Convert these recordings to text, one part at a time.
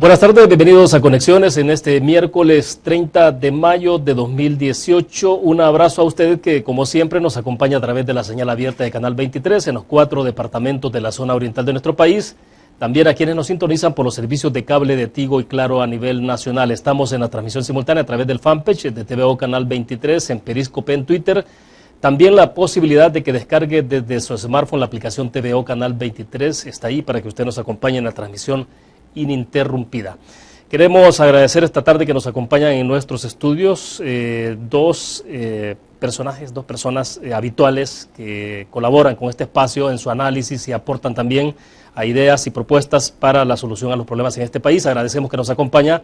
Buenas tardes, bienvenidos a Conexiones en este miércoles 30 de mayo de 2018. Un abrazo a usted que, como siempre, nos acompaña a través de la señal abierta de Canal 23 en los 4 departamentos de la zona oriental de nuestro país. También a quienes nos sintonizan por los servicios de cable de Tigo y Claro a nivel nacional. Estamos en la transmisión simultánea a través del fanpage de TVO Canal 23, en Periscope, en Twitter. También la posibilidad de que descargue desde su smartphone la aplicación TVO Canal 23 está ahí para que usted nos acompañe en la transmisión ininterrumpida. Queremos agradecer esta tarde que nos acompañan en nuestros estudios dos personas habituales que colaboran con este espacio en su análisis y aportan también a ideas y propuestas para la solución a los problemas en este país. Agradecemos que nos acompaña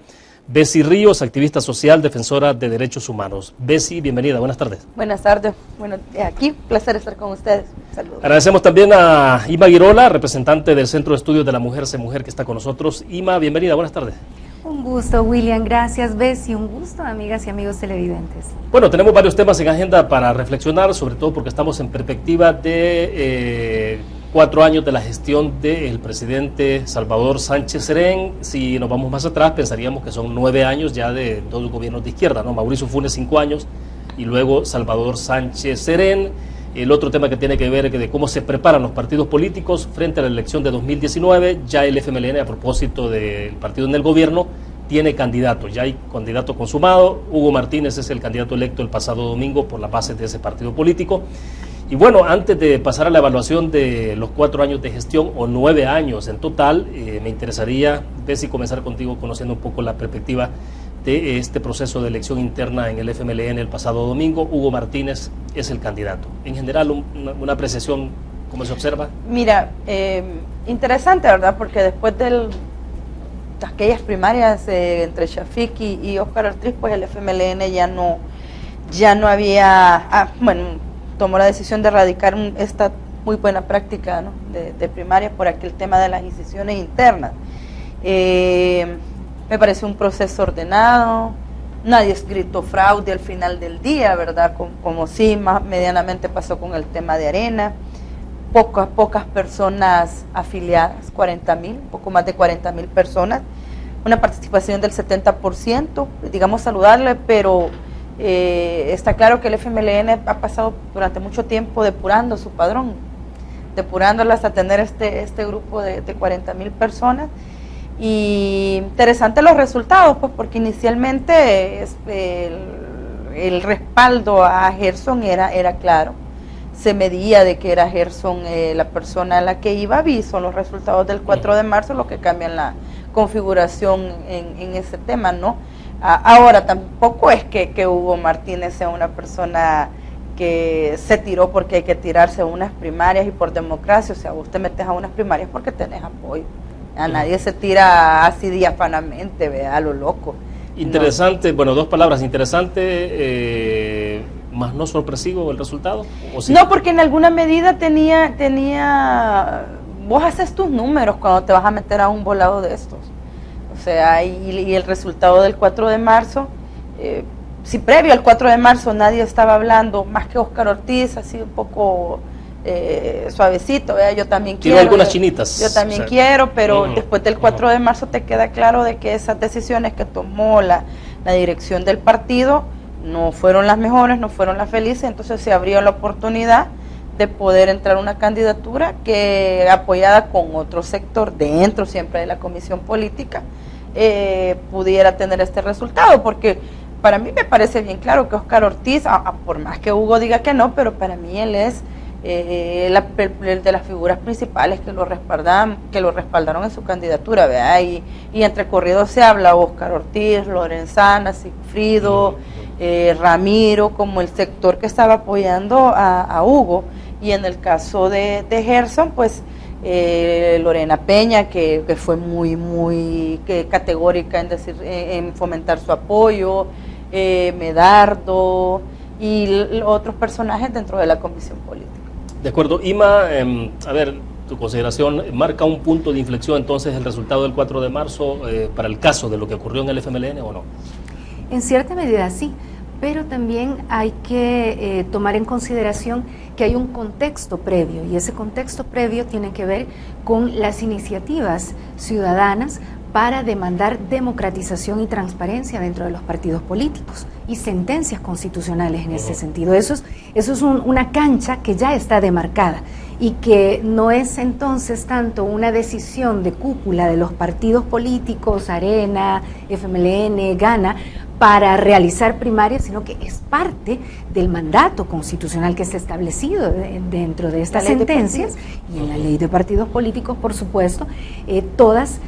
Bessie Ríos, activista social, defensora de derechos humanos. Bessie, bienvenida, buenas tardes. Buenas tardes, bueno, aquí, placer estar con ustedes. Saludos. Agradecemos también a Ima Girola, representante del Centro de Estudios de la Mujer Se Mujer, que está con nosotros. Ima, bienvenida, buenas tardes. Un gusto, William, gracias, Bessie, un gusto, amigas y amigos televidentes. Bueno, tenemos varios temas en agenda para reflexionar, sobre todo porque estamos en perspectiva de 4 años de la gestión del presidente Salvador Sánchez Serén. Si nos vamos más atrás, pensaríamos que son 9 años ya de dos gobiernos de izquierda, ¿no? Mauricio Funes 5 años y luego Salvador Sánchez Serén. El otro tema que tiene que ver de cómo se preparan los partidos políticos frente a la elección de 2019. Ya el FMLN, a propósito del partido en el gobierno, tiene candidato. Ya hay candidato consumado. Hugo Martínez es el candidato electo el pasado domingo por la base de ese partido político. Y bueno, antes de pasar a la evaluación de los 4 años de gestión, o 9 años en total, me interesaría, Bessie, comenzar contigo conociendo un poco la perspectiva de este proceso de elección interna en el FMLN el pasado domingo. Hugo Martínez es el candidato. En general, una apreciación, ¿cómo se observa? Mira, interesante, ¿verdad? Porque después de aquellas primarias entre Shafik y Óscar Ortiz, pues el FMLN ya no había, tomó la decisión de erradicar esta muy buena práctica, ¿no? de primaria por aquel tema de las incisiones internas. Me parece un proceso ordenado, nadie gritó fraude al final del día, ¿verdad? Como sí más medianamente pasó con el tema de Arena. Pocas personas afiliadas, 40,000, poco más de 40,000 personas, una participación del 70%, digamos saludable, pero está claro que el FMLN ha pasado durante mucho tiempo depurando su padrón, depurándolo hasta tener este grupo de 40,000 personas. Y interesante los resultados, pues porque inicialmente el respaldo a Gerson era claro, se medía de que era Gerson la persona a la que iba. Son los resultados del 4 de marzo los que cambian la configuración en ese tema, ¿no? Ahora tampoco es que Hugo Martínez sea una persona que se tiró porque hay que tirarse a unas primarias y por democracia. O sea, vos te metes a unas primarias porque tenés apoyo. A nadie se tira así diafanamente, vea, a lo loco. Interesante, no. Bueno, 2 palabras, interesante, más no sorpresivo el resultado. ¿O sí? No, porque en alguna medida tenía, vos haces tus números cuando te vas a meter a un volado de estos. O sea, y el resultado del 4 de marzo, si previo al 4 de marzo nadie estaba hablando, más que Óscar Ortiz, así un poco suavecito, ¿vea? Yo también quiero. Algunas chinitas. Yo también quiero, pero después del 4 de marzo te queda claro de que esas decisiones que tomó la dirección del partido no fueron las mejores, no fueron las felices. Entonces se abrió la oportunidad de poder entrar a una candidatura que, apoyada con otro sector dentro siempre de la comisión política, pudiera tener este resultado, porque para mí me parece bien claro que Óscar Ortiz, por más que Hugo diga que no, pero para mí él es de las figuras principales que lo respaldaron en su candidatura, ¿verdad? Y entre corridos se habla Óscar Ortiz, Lorenzana, Sigfrido, Ramiro, como el sector que estaba apoyando a Hugo. Y en el caso de Gerson, pues Lorena Peña, que fue muy categórica en decir, en fomentar su apoyo, Medardo y otros personajes dentro de la comisión política. De acuerdo. Ima, a ver, tu consideración, ¿marca un punto de inflexión entonces el resultado del 4 de marzo para el caso de lo que ocurrió en el FMLN o no? En cierta medida sí, pero también hay que tomar en consideración que hay un contexto previo, y ese contexto previo tiene que ver con las iniciativas ciudadanas para demandar democratización y transparencia dentro de los partidos políticos y sentencias constitucionales en ese sentido. Eso es una cancha que ya está demarcada y que no es entonces tanto una decisión de cúpula de los partidos políticos, Arena, FMLN, Gana, para realizar primarias, sino que es parte del mandato constitucional que está establecido dentro de estas sentencias y en la ley de partidos políticos, por supuesto, todas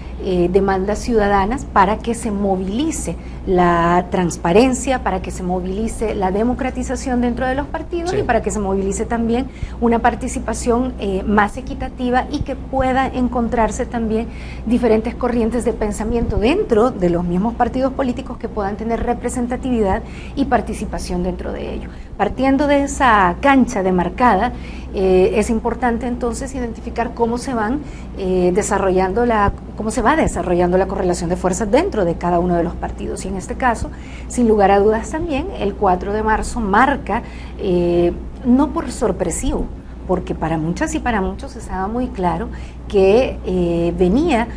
demandas ciudadanas para que se movilice la transparencia, para que se movilice la democratización dentro de los partidos y para que se movilice también una participación más equitativa y que pueda encontrarse también diferentes corrientes de pensamiento dentro de los mismos partidos políticos que puedan tener representatividad y participación dentro de ello. Partiendo de esa cancha demarcada, es importante entonces identificar cómo se va desarrollando la correlación de fuerzas dentro de cada uno de los partidos. Y en este caso, sin lugar a dudas también, el 4 de marzo marca, no por sorpresivo, porque para muchas y para muchos estaba muy claro que venía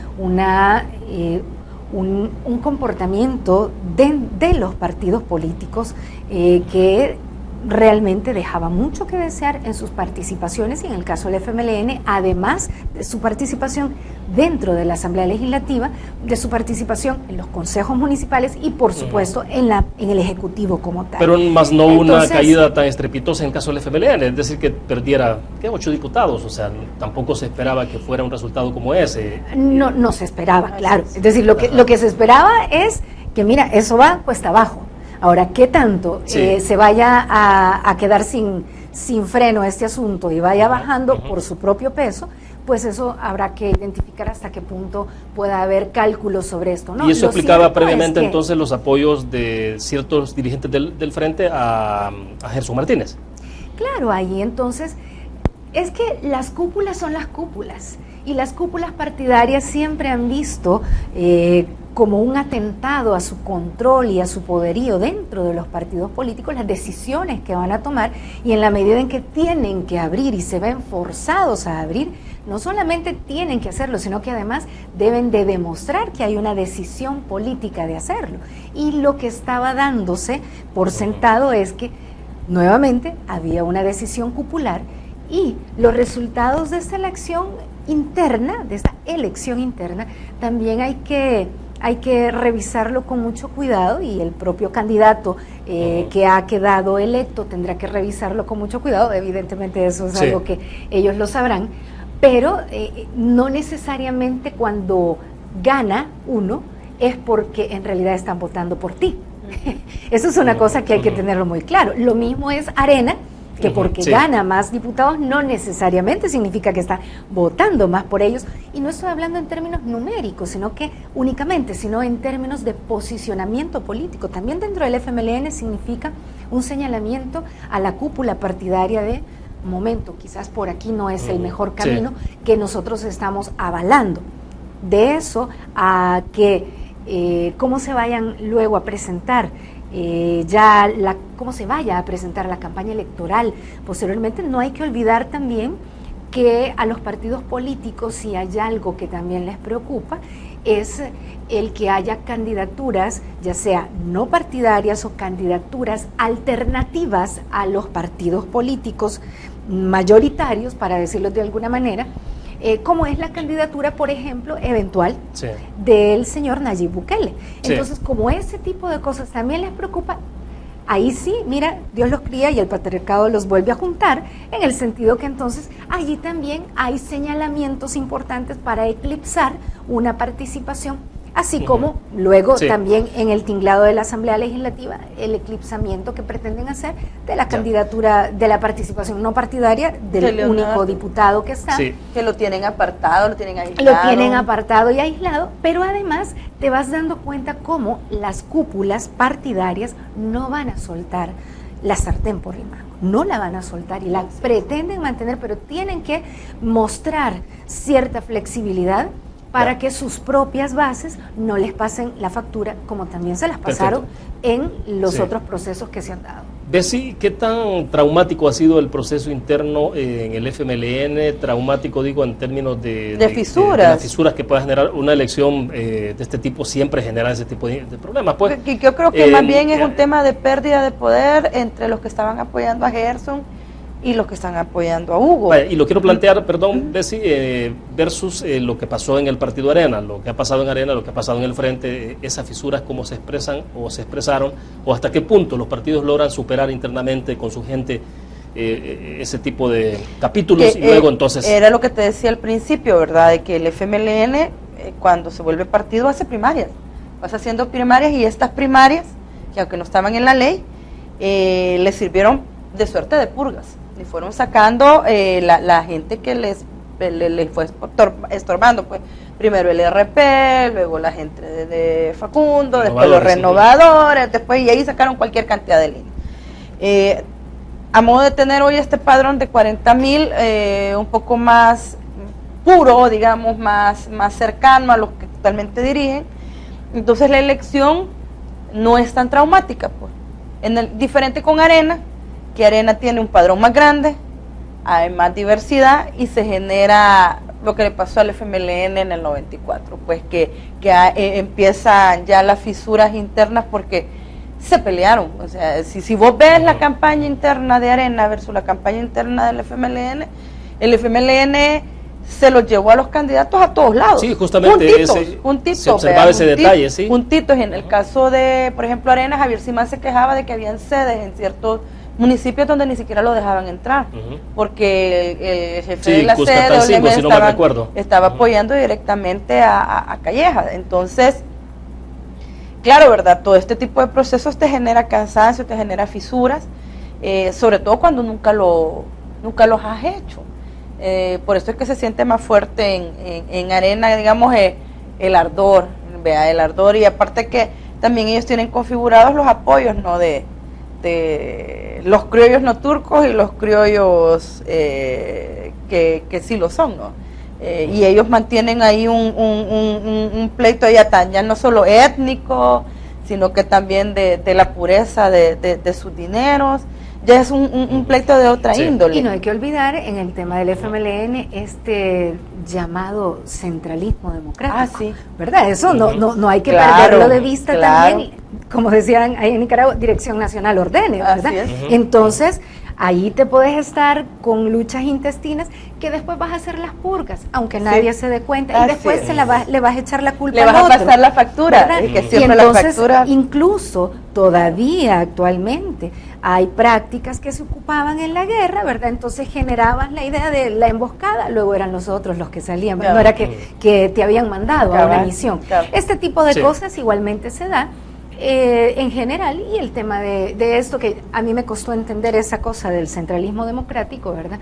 un comportamiento de los partidos políticos que realmente dejaba mucho que desear en sus participaciones y en el caso del FMLN, además de su participación dentro de la Asamblea Legislativa, de su participación en los consejos municipales y por supuesto en el Ejecutivo como tal. Pero más no una caída tan estrepitosa en el caso del FMLN, es decir, que perdiera 8 diputados, o sea, tampoco se esperaba que fuera un resultado como ese. No se esperaba, claro. Es decir, lo que se esperaba es que, mira, eso va cuesta abajo. Ahora, ¿qué tanto se vaya a quedar sin freno este asunto y vaya bajando por su propio peso? Pues eso habrá que identificar hasta qué punto pueda haber cálculos sobre esto, ¿no? Y eso explicaba previamente entonces los apoyos de ciertos dirigentes del Frente a Gerson Martínez. Claro, ahí entonces es que las cúpulas son las cúpulas y las cúpulas partidarias siempre han visto como un atentado a su control y a su poderío dentro de los partidos políticos, las decisiones que van a tomar, y en la medida en que tienen que abrir y se ven forzados a abrir, no solamente tienen que hacerlo, sino que además deben de demostrar que hay una decisión política de hacerlo. Y lo que estaba dándose por sentado es que nuevamente había una decisión cupular y los resultados de esta elección interna, también hay que revisarlo con mucho cuidado y el propio candidato que ha quedado electo tendrá que revisarlo con mucho cuidado. Evidentemente eso es algo que ellos lo sabrán, pero no necesariamente cuando gana uno es porque en realidad están votando por ti. Eso es una cosa que hay que tenerlo muy claro. Lo mismo es Arena, que porque gana más diputados no necesariamente significa que está votando más por ellos, y no estoy hablando en términos numéricos, sino en términos de posicionamiento político. También dentro del FMLN significa un señalamiento a la cúpula partidaria de momento, quizás por aquí no es el mejor camino que nosotros estamos avalando. De eso a que cómo se vayan luego a presentar cómo se vaya a presentar la campaña electoral posteriormente, no hay que olvidar también que a los partidos políticos, si hay algo que también les preocupa, es el que haya candidaturas, ya sea no partidarias o candidaturas alternativas a los partidos políticos mayoritarios, para decirlo de alguna manera, como es la candidatura, por ejemplo, eventual del señor Nayib Bukele. Entonces, como ese tipo de cosas también les preocupa, ahí sí, mira, Dios los cría y el patriarcado los vuelve a juntar, en el sentido que entonces allí también hay señalamientos importantes para eclipsar una participación, así como luego también en el tinglado de la Asamblea Legislativa, el eclipsamiento que pretenden hacer de la candidatura, de la participación no partidaria del único diputado que está. Que lo tienen apartado, lo tienen aislado. Lo tienen apartado y aislado, pero además te vas dando cuenta cómo las cúpulas partidarias no van a soltar la sartén por el mango, no la van a soltar y la pretenden mantener, pero tienen que mostrar cierta flexibilidad para que sus propias bases no les pasen la factura como también se las pasaron en los otros procesos que se han dado. Bessie, ¿qué tan traumático ha sido el proceso interno en el FMLN? Traumático, digo, en términos de fisuras. De las fisuras que pueda generar una elección de este tipo, siempre genera ese tipo de problemas. Pues, yo creo que más bien es un tema de pérdida de poder entre los que estaban apoyando a Gerson y los que están apoyando a Hugo. Vaya, y lo quiero plantear, perdón, Bessie, versus lo que pasó en el Partido Arena, lo que ha pasado en Arena, lo que ha pasado en el Frente, esas fisuras, cómo se expresan o se expresaron, o hasta qué punto los partidos logran superar internamente con su gente ese tipo de capítulos y luego entonces... Era lo que te decía al principio, ¿verdad? De que el FMLN, cuando se vuelve partido, hace primarias. Vas haciendo primarias y estas primarias, que aunque no estaban en la ley, les sirvieron de suerte de purgas. Y fueron sacando la gente que les fue estorbando, pues primero el RP, luego la gente de Facundo, después los renovadores, después y ahí sacaron cualquier cantidad de líneas. A modo de tener hoy este padrón de 40,000, un poco más puro, digamos, más cercano a los que actualmente dirigen, entonces la elección no es tan traumática, pues. Diferente con Arena, que Arena tiene un padrón más grande, hay más diversidad y se genera lo que le pasó al FMLN en el 94, pues que empiezan ya las fisuras internas porque se pelearon. O sea, si vos ves la campaña interna de Arena versus la campaña interna del FMLN, el FMLN se los llevó a los candidatos a todos lados. Sí, justamente juntitos, se observaba ese detalle, sí. Juntitos, y en el caso de, por ejemplo, Arena, Javier Simán se quejaba de que habían sedes en ciertos municipios donde ni siquiera lo dejaban entrar, porque el jefe de la sede estaba apoyando directamente a Calleja. Entonces, claro, ¿verdad? Todo este tipo de procesos te genera cansancio, te genera fisuras, sobre todo cuando nunca los has hecho. Por eso es que se siente más fuerte en Arena, digamos, el ardor, vea, el ardor, y aparte que también ellos tienen configurados los apoyos, ¿no? De los criollos no turcos y los criollos que sí lo son, ¿no? Y ellos mantienen ahí un pleito ya no solo étnico, sino que también de la pureza de sus dineros. Ya es un pleito de otra índole. Y no hay que olvidar en el tema del FMLN este llamado centralismo democrático, sí. ¿verdad? Eso no hay que perderlo de vista también, como decían ahí en Nicaragua, Dirección Nacional ordene, ¿verdad? Entonces, ahí te puedes estar con luchas intestinas que después vas a hacer las purgas, aunque nadie se dé cuenta, y después le vas a echar la culpa al otro. Le vas a pasar la factura, que siempre y entonces, la factura... incluso todavía actualmente hay prácticas que se ocupaban en la guerra, ¿verdad? Entonces generabas la idea de la emboscada, luego eran los otros los que salían, no era que te habían mandado a una misión. Este tipo de cosas igualmente se da en general, y el tema de esto que a mí me costó entender esa cosa del centralismo democrático, ¿verdad?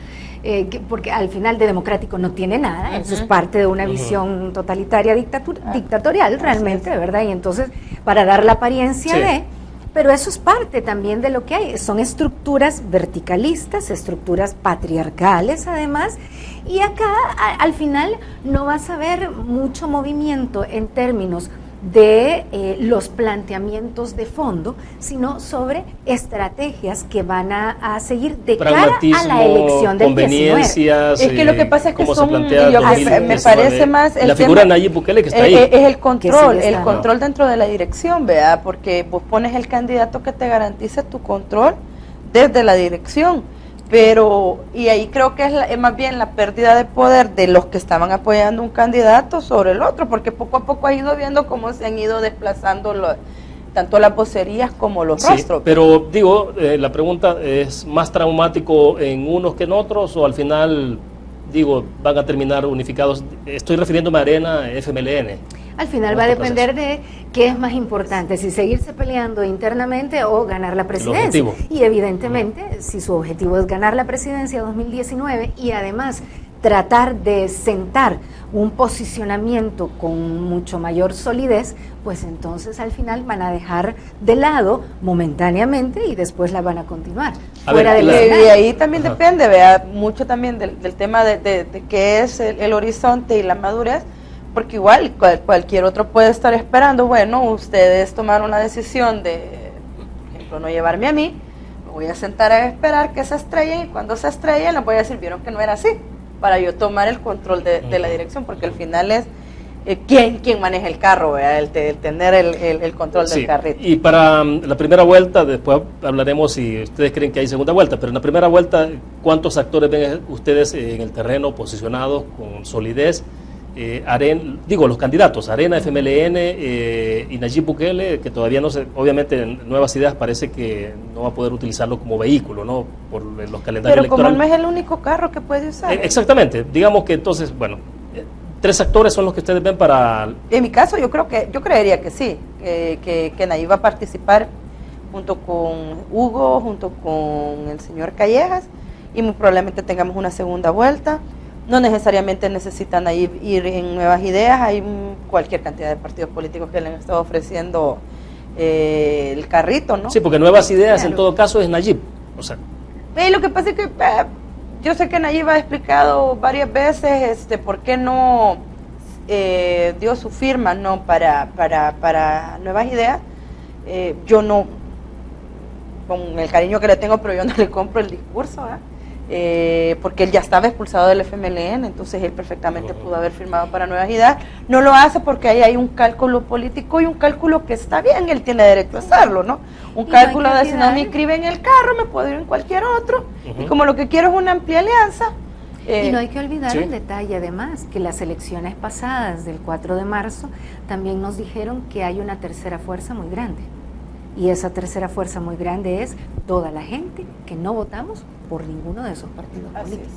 Porque al final de democrático no tiene nada, eso es parte de una visión totalitaria dictatorial realmente, ¿verdad? Y entonces para dar la apariencia pero eso es parte también de lo que hay, son estructuras verticalistas, estructuras patriarcales además, y acá al final no vas a ver mucho movimiento en términos de los planteamientos de fondo, sino sobre estrategias que van a seguir de cara a la elección del 19. Es que lo que pasa es que son, me parece más la figura de Nayib Bukele que está ahí. Es el control dentro de la dirección, ¿verdad? Porque vos pones el candidato que te garantice tu control desde la dirección. Pero, y ahí creo que es más bien la pérdida de poder de los que estaban apoyando un candidato sobre el otro, porque poco a poco ha ido viendo cómo se han ido desplazando tanto las vocerías como los rostros. Pero digo, la pregunta es, ¿más traumático en unos que en otros, o al final, digo, van a terminar unificados? Estoy refiriéndome a Arena, FMLN. Al final va a depender de qué es más importante, si seguirse peleando internamente o ganar la presidencia. Y evidentemente, si su objetivo es ganar la presidencia 2019 y además tratar de sentar un posicionamiento con mucho mayor solidez, pues entonces al final van a dejar de lado momentáneamente y después la van a continuar. Y ahí también depende, vea, mucho también del tema de qué es el horizonte y la madurez. Porque igual cualquier otro puede estar esperando, bueno, ustedes tomaron la decisión de, por ejemplo, no llevarme a mí, voy a sentar a esperar que se estrellen, y cuando se estrellen les voy a decir, vieron que no era así, para yo tomar el control de la dirección, porque al final es ¿quién maneja el carro, ¿verdad? El tener el control del carrito. Y para la primera vuelta, después hablaremos si ustedes creen que hay segunda vuelta, pero en la primera vuelta, ¿cuántos actores ven ustedes en el terreno posicionados con solidez? Los candidatos, Arena, FMLN y Nayib Bukele, que todavía no se, obviamente en Nuevas Ideas parece que no va a poder utilizarlo como vehículo, ¿no? Por los calendarios electorales. Pero como no es el único carro que puede usar. Exactamente, digamos que entonces, bueno, 3 actores son los que ustedes ven para... En mi caso yo creería que sí, que Nayib va a participar junto con Hugo, junto con el señor Callejas, y muy probablemente tengamos una segunda vuelta. No necesariamente necesitan ir en Nuevas Ideas, hay cualquier cantidad de partidos políticos que le han estado ofreciendo el carrito, ¿no? Sí, porque Nuevas Ideas en todo caso es Nayib, o sea... Lo que pasa es que yo sé que Nayib ha explicado varias veces por qué no dio su firma, ¿no? para Nuevas Ideas. Yo no, con el cariño que le tengo, pero yo no le compro el discurso, porque él ya estaba expulsado del FMLN, entonces él perfectamente pudo haber firmado para Nuevas Ideas. No lo hace porque ahí hay un cálculo político y un cálculo que está bien, él tiene derecho a hacerlo, ¿no? Un cálculo de si no me inscribe en el carro, me puedo ir en cualquier otro, y como lo que quiero es una amplia alianza. Y no hay que olvidar un detalle además, que las elecciones pasadas del 4 de marzo también nos dijeron que hay una tercera fuerza muy grande. Y esa tercera fuerza muy grande es toda la gente que no votamos por ninguno de esos partidos políticos.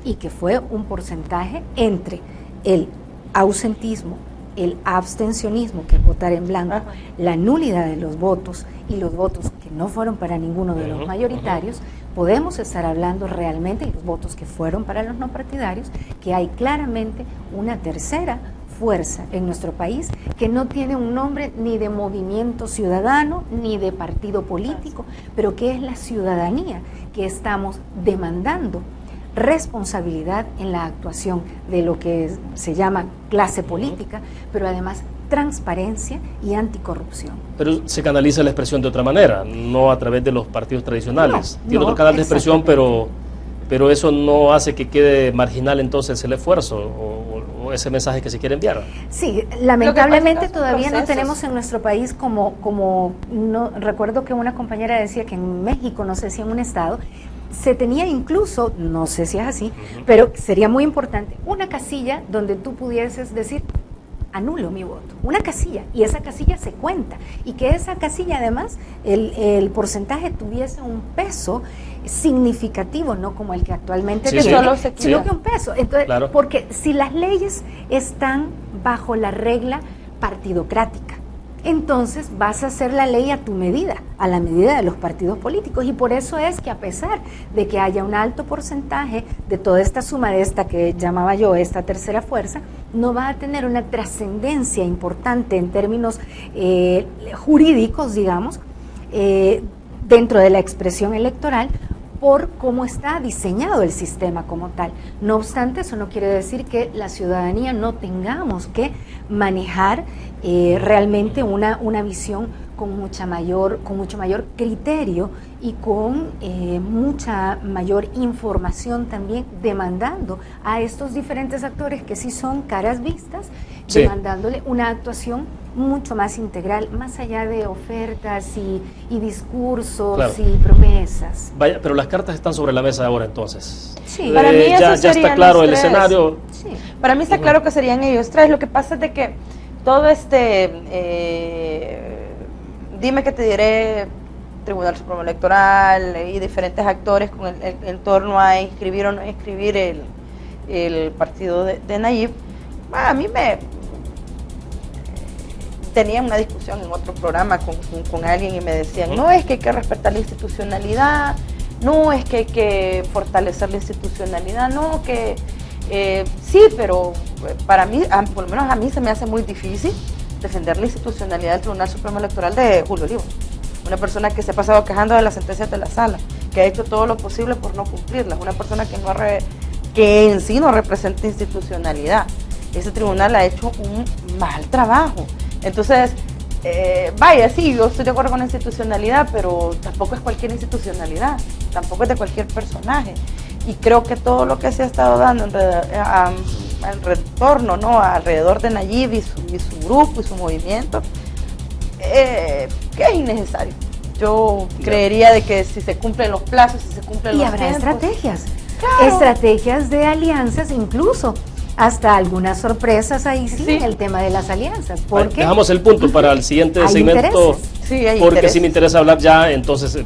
Y que fue un porcentaje entre el ausentismo, el abstencionismo, que es votar en blanco, la nulidad de los votos y los votos que no fueron para ninguno de los mayoritarios. Podemos estar hablando realmente de los votos que fueron para los no partidarios, que hay claramente una tercera fuerza en nuestro país que no tiene un nombre ni de movimiento ciudadano ni de partido político, pero que es la ciudadanía que estamos demandando responsabilidad en la actuación de lo que se llama clase política, pero además transparencia y anticorrupción. Pero se canaliza la expresión de otra manera, no a través de los partidos tradicionales. Tiene otro canal de expresión, pero eso no hace que quede marginal entonces el esfuerzo o ese mensaje que se quiere enviar. Sí, lamentablemente todavía no tenemos en nuestro país no recuerdo que una compañera decía que en México, no sé si en un estado, se tenía incluso, no sé si es así, pero sería muy importante, una casilla donde tú pudieses decir, anulo mi voto, una casilla, y esa casilla se cuenta, y que esa casilla además, el porcentaje tuviese un peso significativo, no como el que actualmente tiene, sino que un peso. Entonces, porque si las leyes están bajo la regla partidocrática, entonces vas a hacer la ley a tu medida, a la medida de los partidos políticos, y por eso es que a pesar de que haya un alto porcentaje de toda esta suma de esta que llamaba yo esta tercera fuerza, no va a tener una trascendencia importante en términos jurídicos, digamos, dentro de la expresión electoral, por cómo está diseñado el sistema como tal. No obstante, eso no quiere decir que la ciudadanía no tengamos que manejar realmente una visión con mucho mayor criterio y con mucha mayor información también, demandando a estos diferentes actores que sí son caras vistas, demandándole una actuación mucho más integral, más allá de ofertas y discursos y promesas. Vaya, pero las cartas están sobre la mesa ahora entonces. Sí, para mí ya está claro el escenario. Sí. Para mí está claro que serían ellos tres. Lo que pasa es de que todo dime que te diré, Tribunal Supremo Electoral y diferentes actores con en torno a inscribir o no inscribir el partido de Nayib, a mí tenía una discusión en otro programa con alguien y me decían, no, es que hay que respetar la institucionalidad, no, es que hay que fortalecer la institucionalidad, no, que sí, pero para mí, por lo menos a mí se me hace muy difícil defender la institucionalidad del Tribunal Supremo Electoral de Julio Olivo, una persona que se ha pasado quejando de las sentencias de la sala, que ha hecho todo lo posible por no cumplirlas, una persona que en sí no representa institucionalidad. Ese tribunal ha hecho un mal trabajo. Entonces, vaya, sí, yo estoy de acuerdo con la institucionalidad, pero tampoco es cualquier institucionalidad, tampoco es de cualquier personaje. Y creo que todo lo que se ha estado dando en retorno, ¿no?, alrededor de Nayib y su grupo y su movimiento, que es innecesario. Yo creería de que si se cumplen los plazos, si se cumplen los tiempos. Y habrá estrategias, claro, estrategias de alianzas, incluso hasta algunas sorpresas ahí sí, en el tema de las alianzas. Porque dejamos el punto para el siguiente segmento, sí, hay porque intereses. sí me interesa hablar ya, entonces,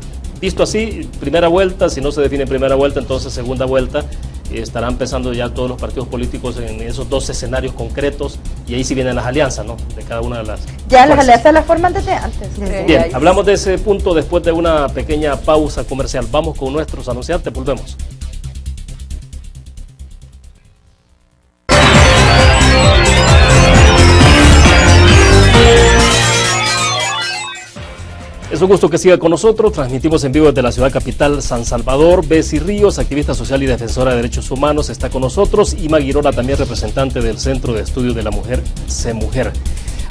visto así, primera vuelta, si no se define primera vuelta, entonces segunda vuelta, estarán pensando ya todos los partidos políticos en esos dos escenarios concretos, y ahí sí vienen las alianzas, ¿no?, de cada una de las ya fuerzas. Las alianzas las forman desde antes. Bien, hablamos de ese punto después de una pequeña pausa comercial. Vamos con nuestros anunciantes, volvemos. Es un gusto que siga con nosotros. Transmitimos en vivo desde la ciudad capital, San Salvador. Bessie Ríos, activista social y defensora de derechos humanos, está con nosotros. Y Maguirona, también representante del Centro de Estudios de la Mujer, CEMujer.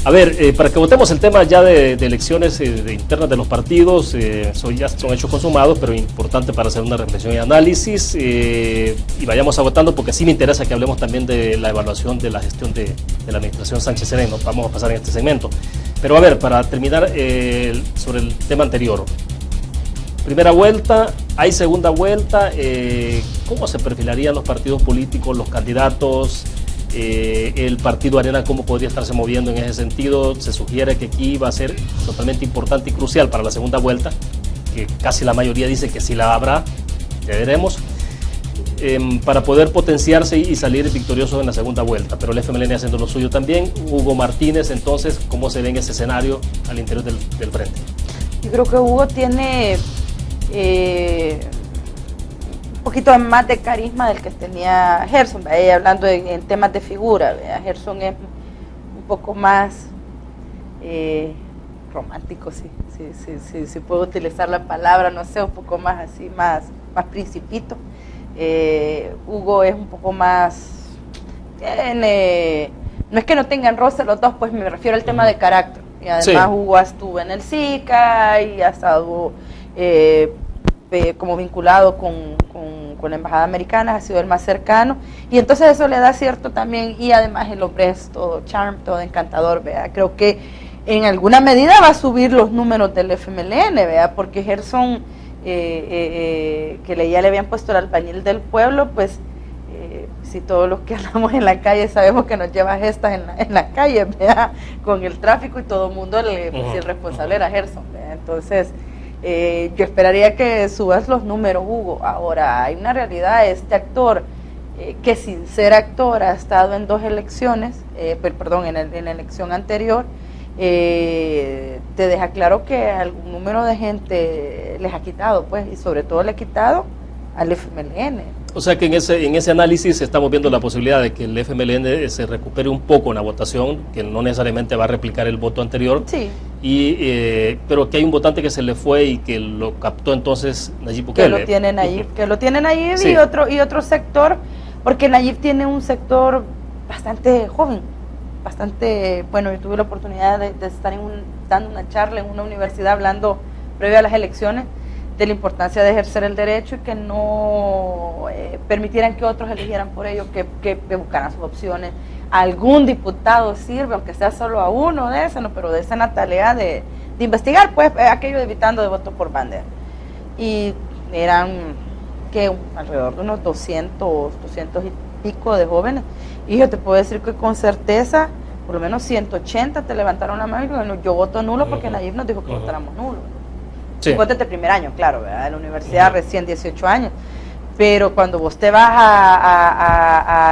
A ver, para que votemos el tema ya de elecciones internas de los partidos, ya son hechos consumados, pero importante para hacer una reflexión y análisis, y vayamos a votando, porque sí me interesa que hablemos también de la evaluación de la gestión de la administración Sánchez Sereno. Vamos a pasar en este segmento. Pero a ver, para terminar sobre el tema anterior, primera vuelta, hay segunda vuelta, ¿cómo se perfilarían los partidos políticos, los candidatos? El partido Arena, ¿cómo podría estarse moviendo en ese sentido? Se sugiere que aquí va a ser totalmente importante y crucial para la segunda vuelta, que casi la mayoría dice que sí la habrá, ya veremos, para poder potenciarse y salir victorioso en la segunda vuelta, pero el FMLN haciendo lo suyo también. Hugo Martínez, entonces, ¿cómo se ve en ese escenario al interior del frente? Yo creo que Hugo tiene un poquito más de carisma del que tenía Gerson, hablando en temas de figura. Gerson es un poco más romántico, si puedo utilizar la palabra, no sé, un poco más así, más principito. Hugo es un poco más, no es que no tengan roce los dos, pues me refiero al tema de carácter. Y además sí, Hugo estuvo en el SICA y ha estado como vinculado con la embajada americana, ha sido el más cercano, y entonces eso le da cierto también, y además el hombre es todo charm, todo encantador, ¿verdad? Creo que en alguna medida va a subir los números del FMLN, ¿verdad? Porque Gerson, que ya le habían puesto el albañil del pueblo, pues si todos los que andamos en la calle sabemos que nos lleva gestas en la calle, ¿verdad?, con el tráfico, y todo el mundo, pues, el responsable era Gerson, ¿verdad? Entonces yo esperaría que subas los números, Hugo. Ahora, hay una realidad, este actor, que sin ser actor ha estado en dos elecciones, en la elección anterior, te deja claro que algún número de gente les ha quitado, pues, y sobre todo le ha quitado al FMLN. O sea que en ese análisis estamos viendo la posibilidad de que el FMLN se recupere un poco en la votación, que no necesariamente va a replicar el voto anterior, sí, pero que hay un votante que se le fue y que lo captó entonces Nayib Bukele. Que lo tiene Nayib, sí, y otro sector, porque Nayib tiene un sector bastante joven, bastante, bueno, yo tuve la oportunidad de estar dando una charla en una universidad hablando previo a las elecciones de la importancia de ejercer el derecho y que no permitieran que otros eligieran por ello, que buscaran sus opciones. Algún diputado sirve, aunque sea solo a uno de esa, ¿no?, pero de esa tarea de investigar, pues, aquello evitando de voto por bandera. Y eran, que alrededor de unos 200 y pico de jóvenes, y yo te puedo decir que con certeza, por lo menos 180 te levantaron la mano y dijeron, yo voto nulo porque Nayib nos dijo que votáramos nulo. Sí. Voto de primer año, claro, ¿verdad?, en la universidad, recién 18 años, pero cuando vos te vas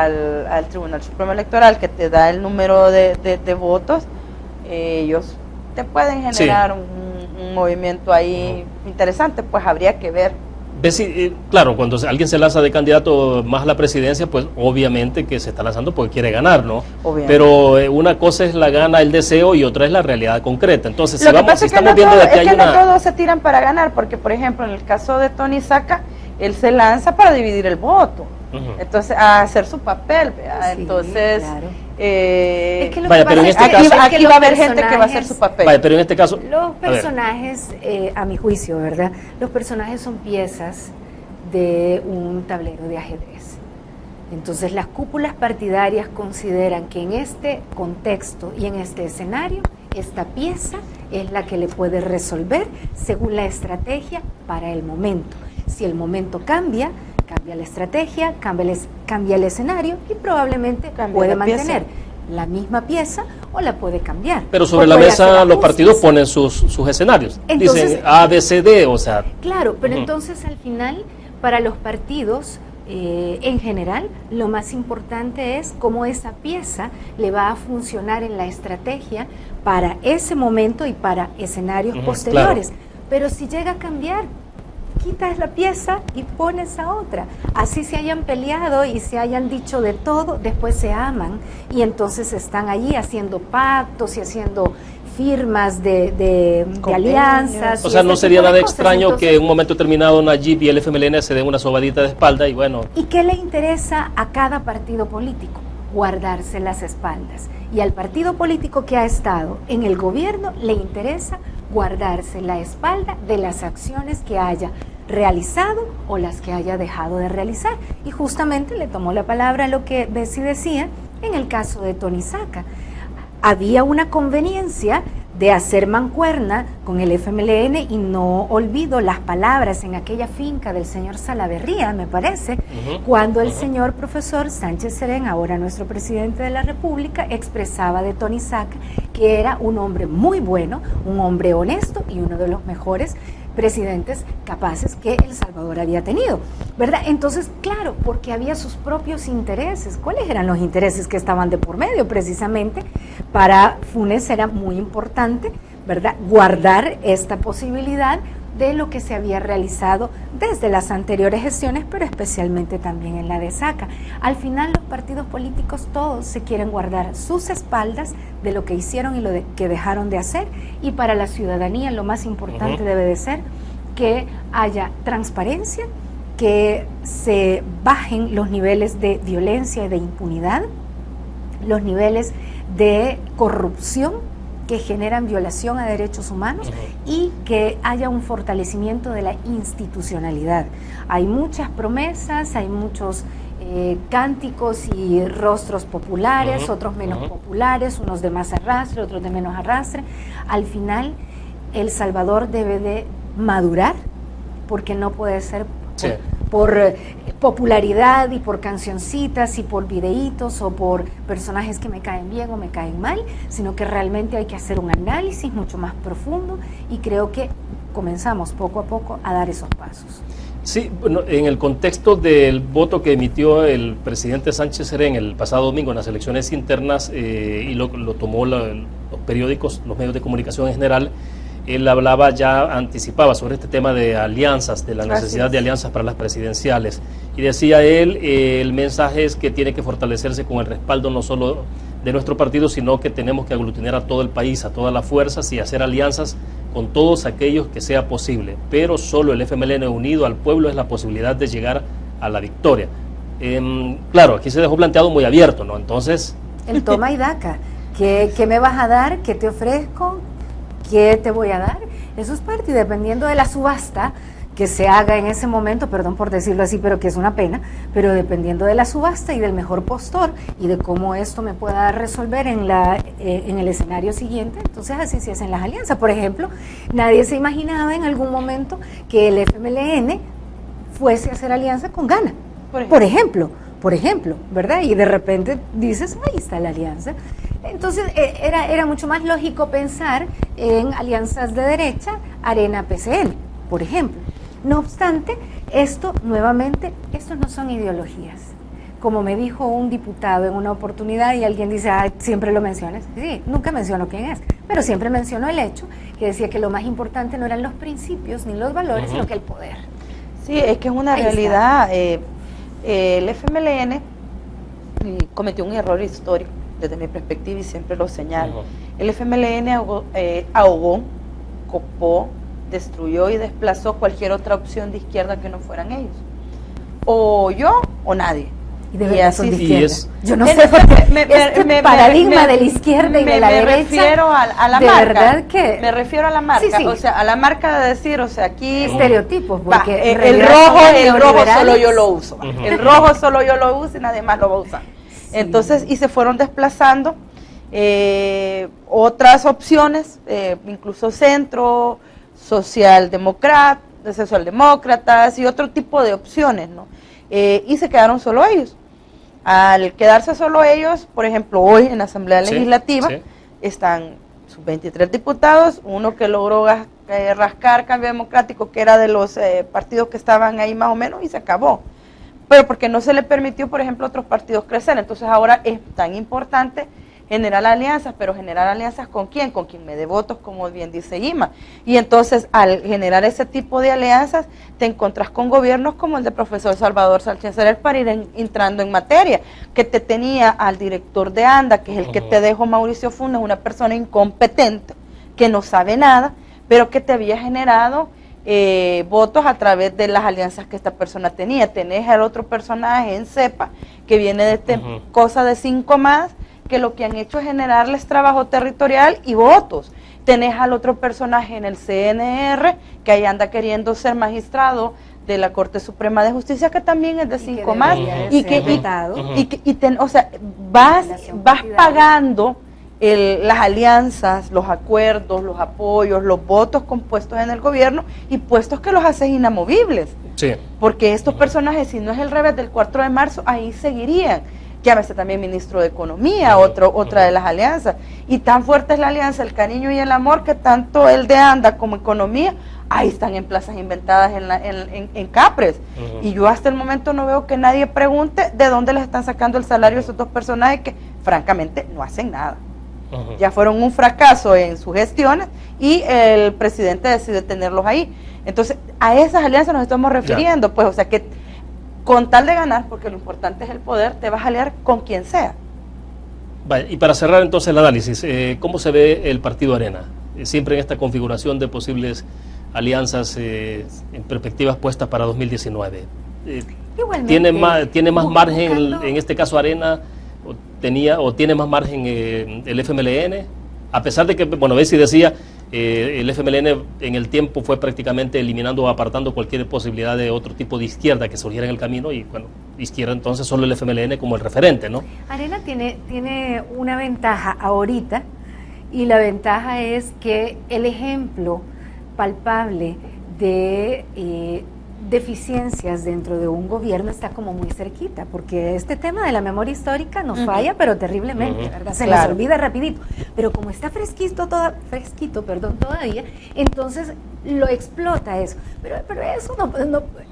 al Tribunal Supremo Electoral, que te da el número de votos, ellos te pueden generar un movimiento ahí interesante, pues habría que ver. Claro, cuando alguien se lanza de candidato más a la presidencia, pues obviamente que se está lanzando porque quiere ganar, ¿no? Obviamente. Pero una cosa es la gana, el deseo, y otra es la realidad concreta. Entonces, si estamos viendo de que hay una... no todos se tiran para ganar, porque por ejemplo en el caso de Tony Saca, él se lanza para dividir el voto. Entonces, a hacer su papel, ¿verdad? Sí, entonces, claro. Es que vaya, pero en este caso, aquí va a haber gente que va a hacer su papel. Vaya, pero en este caso, los personajes, a mi juicio, ¿verdad? Los personajes son piezas de un tablero de ajedrez. Entonces, las cúpulas partidarias consideran que en este contexto y en este escenario, esta pieza es la que le puede resolver según la estrategia para el momento. Si el momento cambia la estrategia, cambia el escenario y probablemente puede mantener la misma pieza o la puede cambiar. Pero sobre la mesa los partidos ponen sus escenarios. Entonces, dicen A, B, C, D, o sea. Claro, pero entonces al final, para los partidos, en general, lo más importante es cómo esa pieza le va a funcionar en la estrategia para ese momento y para escenarios posteriores. Claro. Pero si llega a cambiar, quitas la pieza y pones a otra. Así se hayan peleado y se hayan dicho de todo, después se aman y entonces están allí haciendo pactos y haciendo firmas de alianzas. O sea, no sería nada extraño entonces, que en un momento determinado Nayib y el FMLN se den una sobadita de espalda y bueno. ¿Y qué le interesa a cada partido político? Guardarse las espaldas. Y al partido político que ha estado en el gobierno le interesa guardarse la espalda de las acciones que haya realizado o las que haya dejado de realizar. Y justamente le tomó la palabra a lo que Bessie decía en el caso de Tony Saca. Había una conveniencia de hacer mancuerna con el FMLN y no olvido las palabras en aquella finca del señor Salaverría, me parece, cuando el señor profesor Sánchez Serén, ahora nuestro presidente de la República, expresaba de Tony Saca que era un hombre muy bueno, un hombre honesto y uno de los mejores presidentes capaces que El Salvador había tenido, ¿verdad? Entonces, claro, porque había sus propios intereses. ¿Cuáles eran los intereses que estaban de por medio? Precisamente para Funes era muy importante, ¿verdad?, guardar esta posibilidad de lo que se había realizado desde las anteriores gestiones, pero especialmente también en la de Saca. Al final los partidos políticos todos se quieren guardar sus espaldas de lo que hicieron y lo que dejaron de hacer, y para la ciudadanía lo más importante debe de ser que haya transparencia, que se bajen los niveles de violencia y de impunidad, los niveles de corrupción que generan violación a derechos humanos y que haya un fortalecimiento de la institucionalidad. Hay muchas promesas, hay muchos cánticos y rostros populares, otros menos populares, unos de más arrastre, otros de menos arrastre. Al final, El Salvador debe de madurar, porque no puede ser por popularidad y por cancioncitas y por videitos o por personajes que me caen bien o me caen mal, sino que realmente hay que hacer un análisis mucho más profundo, y creo que comenzamos poco a poco a dar esos pasos. Sí, bueno, en el contexto del voto que emitió el presidente Sánchez Serén el pasado domingo en las elecciones internas, y lo tomó los periódicos, los medios de comunicación en general, él hablaba, ya anticipaba sobre este tema de alianzas, de la necesidad de alianzas para las presidenciales, y decía él, el mensaje es que tiene que fortalecerse con el respaldo no solo de nuestro partido, sino que tenemos que aglutinar a todo el país, a todas las fuerzas, y hacer alianzas con todos aquellos que sea posible, pero solo el FMLN unido al pueblo es la posibilidad de llegar a la victoria. Claro, aquí se dejó planteado muy abierto, ¿no? Entonces... El toma y daca, ¿qué me vas a dar? ¿Qué te ofrezco? ¿Qué te voy a dar? Eso es parte, y dependiendo de la subasta que se haga en ese momento, perdón por decirlo así, pero que es una pena, pero dependiendo de la subasta y del mejor postor y de cómo esto me pueda resolver en el escenario siguiente, entonces así se hacen las alianzas. Por ejemplo, nadie se imaginaba en algún momento que el FMLN fuese a hacer alianza con Ghana, por ejemplo, ¿verdad? Y de repente dices, ahí está la alianza. Entonces era mucho más lógico pensar en alianzas de derecha, Arena-PCN, por ejemplo. No obstante, estos no son ideologías. Como me dijo un diputado en una oportunidad, y alguien dice, siempre lo mencionas. Sí, nunca menciono quién es, pero siempre menciono el hecho que decía que lo más importante no eran los principios ni los valores, sino que el poder. Sí, es que es una realidad. El FMLN cometió un error histórico desde mi perspectiva, y siempre lo señalo. El FMLN ahogó, copó, destruyó y desplazó cualquier otra opción de izquierda que no fueran ellos. O yo o nadie. Y de verdad son de izquierda. Yo no sé este paradigma de la izquierda y de la derecha. Me refiero a la de marca. Verdad que me refiero a la marca, sí. O sea, a la marca de decir, o sea, aquí estereotipos, porque el rojo solo yo lo uso. El rojo solo yo lo uso y nadie más lo va a usar. Sí. Entonces, y se fueron desplazando otras opciones, incluso centro, socialdemócratas y otro tipo de opciones, ¿no? Y se quedaron solo ellos. Al quedarse solo ellos, por ejemplo, hoy en la Asamblea Legislativa están sus 23 diputados, uno que logró rascar Cambio Democrático, que era de los partidos que estaban ahí más o menos, y se acabó. Pero porque no se le permitió, por ejemplo, a otros partidos crecer. Entonces ahora es tan importante generar alianzas, pero generar alianzas ¿con quién? Con quien me dé votos, como bien dice Ima. Y entonces, al generar ese tipo de alianzas, te encontrás con gobiernos como el de profesor Salvador Sánchez Serén, para ir entrando en materia, que te tenía al director de ANDA, que es el que te dejó Mauricio Funes, una persona incompetente, que no sabe nada, pero que te había generado votos a través de las alianzas que esta persona tenía. Tenés al otro personaje en CEPA, que viene de cosa de 5 más, que lo que han hecho es generarles trabajo territorial y votos. Tenés al otro personaje en el CNR, que ahí anda queriendo ser magistrado de la Corte Suprema de Justicia, que también es de 5 más, o sea, vas pagando las alianzas, los acuerdos, los apoyos, los votos compuestos en el gobierno y puestos que los haces inamovibles. Sí. Porque estos personajes, si no es el revés del 4 de marzo, ahí seguirían. Llámese también ministro de Economía, otra de las alianzas. Y tan fuerte es la alianza, el cariño y el amor, que tanto el de ANDA como Economía, ahí están en plazas inventadas en Capres. Y yo hasta el momento no veo que nadie pregunte de dónde les están sacando el salario a esos dos personajes que francamente no hacen nada. Ya fueron un fracaso en sus gestiones y el presidente decide tenerlos ahí. Entonces, a esas alianzas nos estamos refiriendo, pues, o sea que con tal de ganar, porque lo importante es el poder, te vas a aliar con quien sea. Vale, y para cerrar entonces el análisis, ¿cómo se ve el Partido Arena? Siempre en esta configuración de posibles alianzas en perspectivas puestas para 2019. ¿Tiene más margen en este caso Arena, o tiene más margen el FMLN? A pesar de que, bueno, Bessi decía, el FMLN en el tiempo fue prácticamente eliminando o apartando cualquier posibilidad de otro tipo de izquierda que surgiera en el camino, y bueno, izquierda entonces solo el FMLN como el referente, ¿no? Arena tiene una ventaja ahorita, y la ventaja es que el ejemplo palpable de deficiencias dentro de un gobierno está como muy cerquita, porque este tema de la memoria histórica nos falla, pero terriblemente, ¿verdad? Se les olvida rapidito, pero como está fresquito todavía, entonces lo explota eso, pero eso no,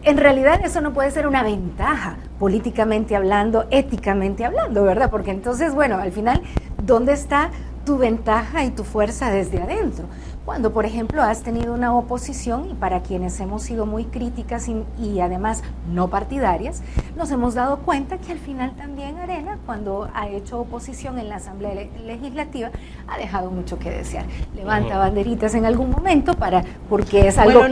en realidad eso no puede ser una ventaja políticamente hablando, éticamente hablando, ¿verdad? Porque entonces, bueno, al final, ¿dónde está tu ventaja y tu fuerza desde adentro? Cuando, por ejemplo, has tenido una oposición, y para quienes hemos sido muy críticas y además no partidarias, nos hemos dado cuenta que al final también Arena, cuando ha hecho oposición en la Asamblea Legislativa, ha dejado mucho que desear. Levanta banderitas en algún momento porque es algo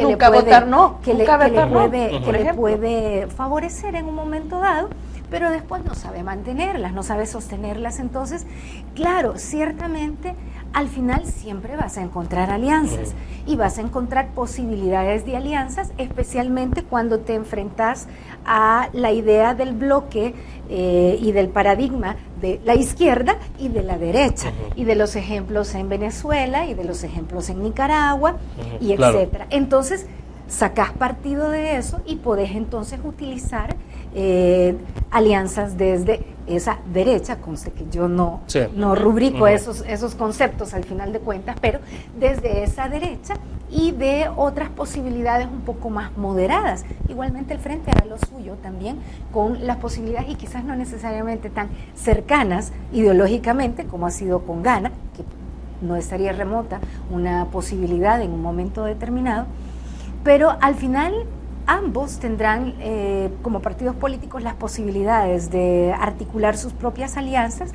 que le puede favorecer en un momento dado, pero después no sabe mantenerlas, no sabe sostenerlas. Entonces, claro, ciertamente al final siempre vas a encontrar alianzas y vas a encontrar posibilidades de alianzas, especialmente cuando te enfrentas a la idea del bloque y del paradigma de la izquierda y de la derecha, y de los ejemplos en Venezuela y de los ejemplos en Nicaragua, y etcétera. Entonces, sacás partido de eso y podés entonces utilizar alianzas desde esa derecha, conste que yo no rubrico esos conceptos al final de cuentas, pero desde esa derecha y de otras posibilidades un poco más moderadas. Igualmente el Frente hará lo suyo también con las posibilidades, y quizás no necesariamente tan cercanas ideológicamente como ha sido con Gana, que no estaría remota una posibilidad en un momento determinado, pero al final ambos tendrán como partidos políticos las posibilidades de articular sus propias alianzas,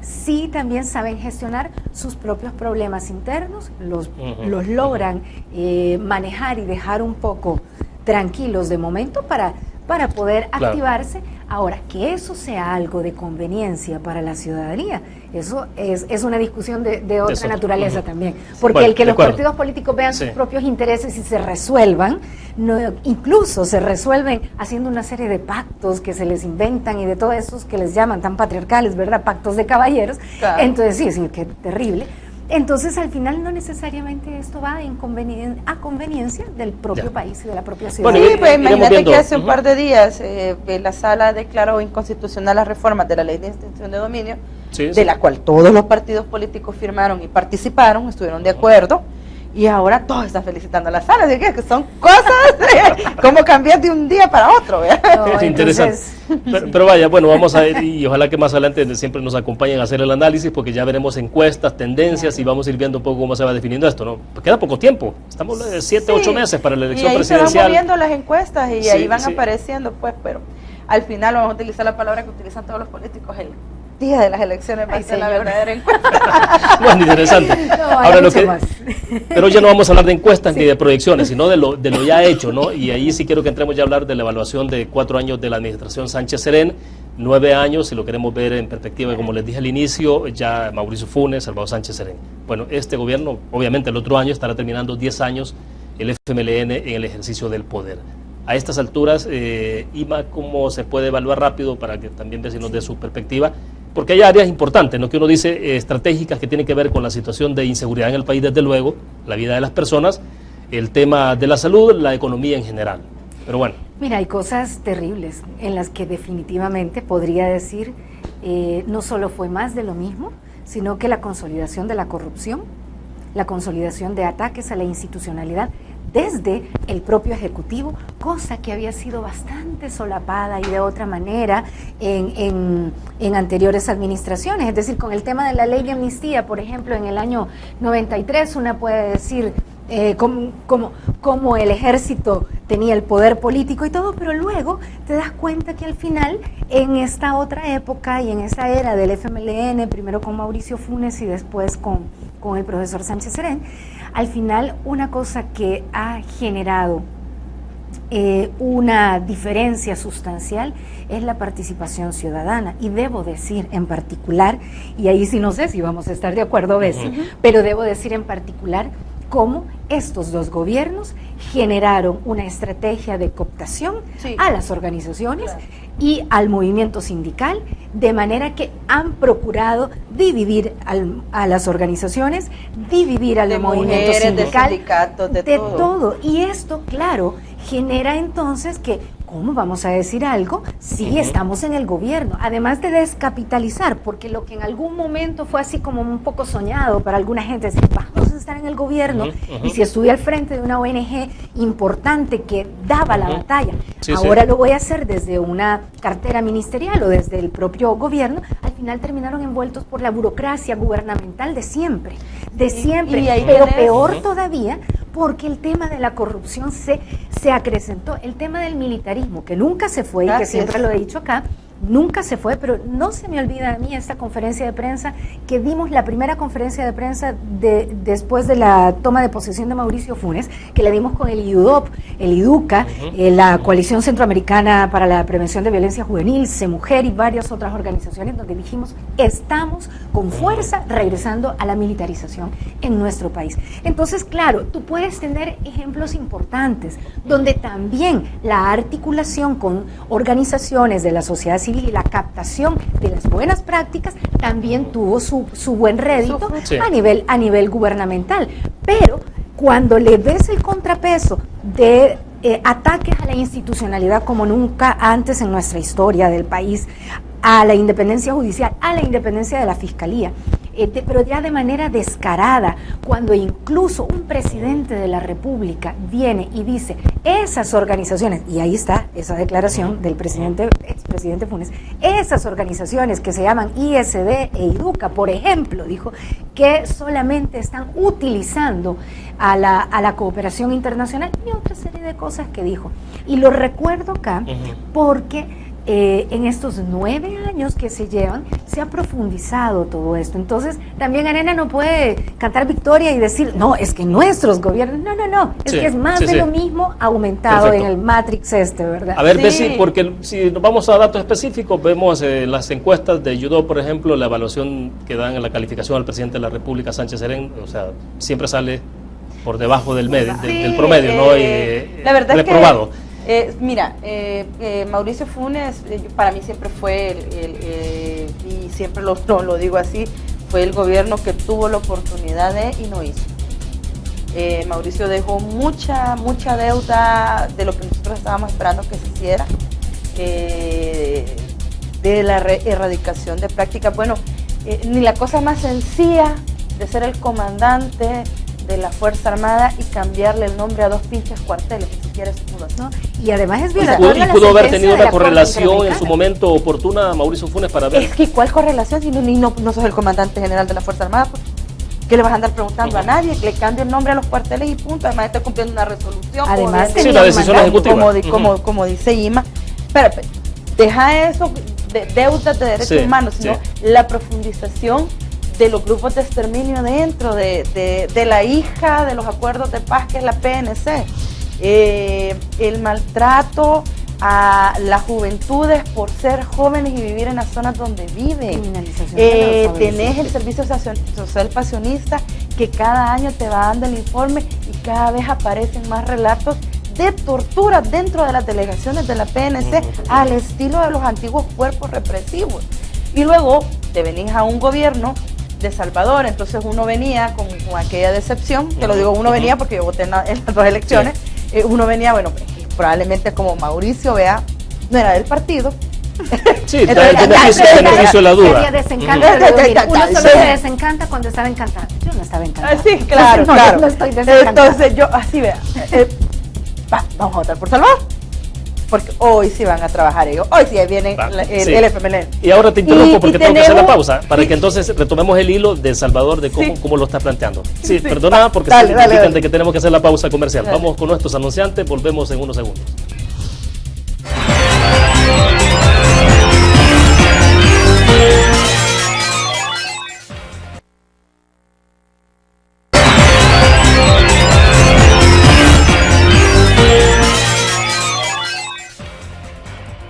si también saben gestionar sus propios problemas internos, los logran manejar y dejar un poco tranquilos de momento para poder activarse Ahora, que eso sea algo de conveniencia para la ciudadanía, eso es una discusión de otra naturaleza también. Porque bueno, el que los acuerdo. partidos políticos vean sus propios intereses y se resuelvan, incluso se resuelven haciendo una serie de pactos que se les inventan y de todos esos que les llaman tan patriarcales, ¿verdad? Pactos de caballeros. Claro. Entonces sí, qué terrible. Entonces, al final, no necesariamente esto va a conveniencia del propio país y de la propia ciudad. Bueno, sí, pues imagínate que hace un par de días la sala declaró inconstitucional las reformas de la ley de extinción de dominio, de la cual todos los partidos políticos firmaron y participaron, estuvieron de acuerdo, y ahora todos están felicitando a la sala, así que son cosas como cambiar de un día para otro. No, es interesante. Pero vaya, bueno, vamos a ir y ojalá que más adelante siempre nos acompañen a hacer el análisis, porque ya veremos encuestas, tendencias, y vamos a ir viendo un poco cómo se va definiendo esto, ¿no? Pues queda poco tiempo, estamos 7, 8 meses para la elección presidencial. Se van moviendo las encuestas y ahí van apareciendo, pues, pero al final vamos a utilizar la palabra que utilizan todos los políticos, el día de las elecciones va a ser la verdadera encuesta. Bueno, interesante. Ahora pero ya no vamos a hablar de encuestas ni de proyecciones, sino de lo ya hecho, ¿no? Y ahí sí quiero que entremos ya a hablar de la evaluación de 4 años de la administración Sánchez Serén, 9 años, si lo queremos ver en perspectiva, como les dije al inicio, ya Mauricio Funes, Salvador Sánchez Serén. Bueno, este gobierno, obviamente el otro año estará terminando 10 años el FMLN en el ejercicio del poder. A estas alturas, Ima, ¿cómo se puede evaluar rápido para que también vecinos de su perspectiva? Porque hay áreas importantes, ¿no? Que uno dice estratégicas que tienen que ver con la situación de inseguridad en el país, desde luego, la vida de las personas, el tema de la salud, la economía en general. Pero bueno. Mira, hay cosas terribles en las que definitivamente podría decir no solo fue más de lo mismo, sino que la consolidación de la corrupción, la consolidación de ataques a la institucionalidad desde el propio Ejecutivo, cosa que había sido bastante solapada y de otra manera en anteriores administraciones. Es decir, con el tema de la ley de amnistía, por ejemplo, en el año 93, una puede decir como el ejército tenía el poder político y todo, pero luego te das cuenta que al final, en esta otra época y en esa era del FMLN, primero con Mauricio Funes y después con el profesor Sánchez Serén, al final una cosa que ha generado una diferencia sustancial es la participación ciudadana, y debo decir en particular, y ahí sí no sé si vamos a estar de acuerdo a veces, pero debo decir en particular cómo estos dos gobiernos generaron una estrategia de cooptación a las organizaciones y al movimiento sindical, de manera que han procurado dividir a las organizaciones, dividir al movimiento sindical, de sindicatos, de todo. Y esto, claro, genera entonces que, ¿cómo vamos a decir algo? Sí, estamos en el gobierno, además de descapitalizar, porque lo que en algún momento fue así como un poco soñado para alguna gente, decir, vamos a estar en el gobierno, y si estuve al frente de una ONG importante que daba la batalla, ahora lo voy a hacer desde una cartera ministerial o desde el propio gobierno, al final terminaron envueltos por la burocracia gubernamental de siempre, pero peor todavía, porque el tema de la corrupción se acrecentó, el tema del militarismo, que nunca se fue, y que siempre lo he dicho acá, nunca se fue, pero no se me olvida a mí esta conferencia de prensa que dimos, la primera conferencia de prensa después de la toma de posesión de Mauricio Funes, que la dimos con el IUDOP, el IDUCA, la Coalición Centroamericana para la Prevención de Violencia Juvenil, CEMUJER y varias otras organizaciones, donde dijimos, estamos con fuerza regresando a la militarización en nuestro país. Entonces, claro, tú puedes tener ejemplos importantes, donde también la articulación con organizaciones de la sociedad civil y la captación de las buenas prácticas también tuvo su buen rédito a nivel gubernamental, pero cuando le des el contrapeso de ataques a la institucionalidad como nunca antes en nuestra historia del país, a la independencia judicial, a la independencia de la fiscalía, pero ya de manera descarada, cuando incluso un presidente de la República viene y dice, esas organizaciones, y ahí está esa declaración del expresidente Funes, esas organizaciones que se llaman ISD e IDUCA, por ejemplo, dijo, que solamente están utilizando a la cooperación internacional, y otra serie de cosas que dijo. Y lo recuerdo acá porque en estos 9 años que se llevan, se ha profundizado todo esto. Entonces, también Arena no puede cantar victoria y decir, no, es que nuestros gobiernos, no, es que es más de lo mismo aumentado. Perfecto. En el Matrix ¿verdad? A ver, Bessie, porque si nos vamos a datos específicos, vemos las encuestas de Yudo, por ejemplo, la evaluación que dan en la calificación al presidente de la República, Sánchez Serén, o sea, siempre sale por debajo del promedio, ¿no? La verdad reprobado. Mira, Mauricio Funes para mí siempre fue y siempre lo digo así, fue el gobierno que tuvo la oportunidad y no hizo. Mauricio dejó mucha deuda de lo que nosotros estábamos esperando que se hiciera, de la erradicación de prácticas. Bueno, ni la cosa más sencilla de ser el comandante de la Fuerza Armada y cambiarle el nombre a 2 pinches cuarteles, ni siquiera eso pudo hacer. ¿No? Y además es violatoria. ¿Y pudo haber tenido una correlación en su momento oportuna Mauricio Funes para ver? Es que ¿cuál correlación si no sos el comandante general de la Fuerza Armada? Pues, ¿qué le vas a andar preguntando a nadie? Que le cambie el nombre a los cuarteles y punto. Además está cumpliendo una resolución. Además, sí, una decisión ejecutiva. Como dice Ima. Pero deja eso de deudas de derechos humanos, sino la profundización de los grupos de exterminio dentro de la hija de los acuerdos de paz que es la PNC, el maltrato a las juventudes por ser jóvenes y vivir en las zonas donde viven, tenés el servicio social pasionista que cada año te va dando el informe y cada vez aparecen más relatos de tortura dentro de las delegaciones de la PNC al estilo de los antiguos cuerpos represivos. Y luego te venís a un gobierno de Salvador, entonces uno venía con aquella decepción, te lo digo, uno venía porque yo voté en las 2 elecciones, uno venía, bueno, probablemente como Mauricio, vea, no era del partido. Sí, entonces, el beneficio de la duda. Uno solo se desencanta cuando estaba encantado. Yo no estaba encantada. Sí, claro, claro. No estoy desencantada. Entonces yo, así vea, vamos a votar por Salvador. Porque hoy sí van a trabajar ellos, hoy sí vienen el FMLN. Y ahora te interrumpo porque tengo que hacer la pausa, para que entonces retomemos el hilo de Salvador, de cómo lo está planteando. Sí, perdona, porque se indican de que tenemos que hacer la pausa comercial. Dale. Vamos con nuestros anunciantes, volvemos en unos segundos.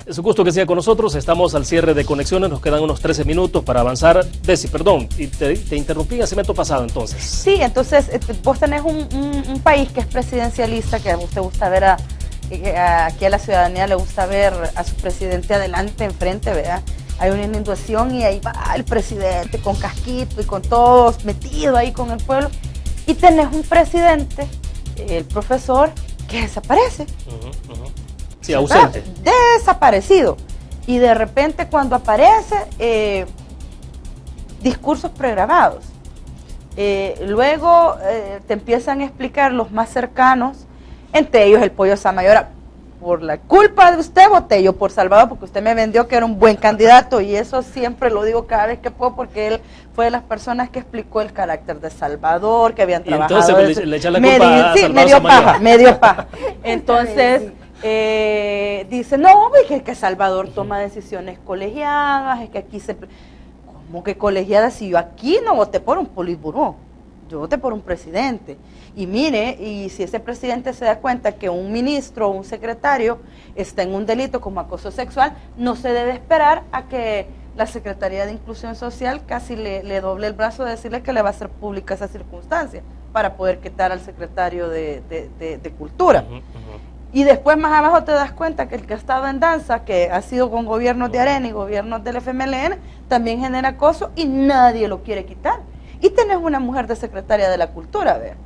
Es un gusto que siga con nosotros, estamos al cierre de conexiones, nos quedan unos 13 minutos para avanzar. Bessie, perdón, y te interrumpí en el segmento pasado entonces. Sí, entonces vos tenés un país que es presidencialista, que a usted gusta ver aquí a la ciudadanía le gusta ver a su presidente adelante, enfrente, ¿verdad? Hay una inundación y ahí va el presidente con casquito y con todos metido ahí con el pueblo. Y tenés un presidente, el profesor, que desaparece. Sí, ausente. Desaparecido. Y de repente cuando aparece, discursos pregrabados. Luego te empiezan a explicar los más cercanos, entre ellos el Pollo Samayoa, por la culpa de usted voté yo por Salvador, porque usted me vendió que era un buen candidato, y eso siempre lo digo cada vez que puedo, porque él fue de las personas que explicó el carácter de Salvador, que habían trabajado. Y entonces le echan la culpa a Salvador. medio paja. Entonces dice, no, es que Salvador toma decisiones colegiadas, es que aquí ¿cómo que colegiadas? Si yo aquí no voté por un politburó, yo voté por un presidente. Y mire, y si ese presidente se da cuenta que un ministro o un secretario está en un delito como acoso sexual, no se debe esperar a que la Secretaría de Inclusión Social casi le doble el brazo de decirle que le va a hacer pública esa circunstancia para poder quitar al secretario de Cultura. Y después más abajo te das cuenta que el que ha estado en danza, que ha sido con gobiernos de Arena y gobiernos del FMLN, también genera acoso y nadie lo quiere quitar. Y tenés una mujer de secretaria de la Cultura, ¿ver?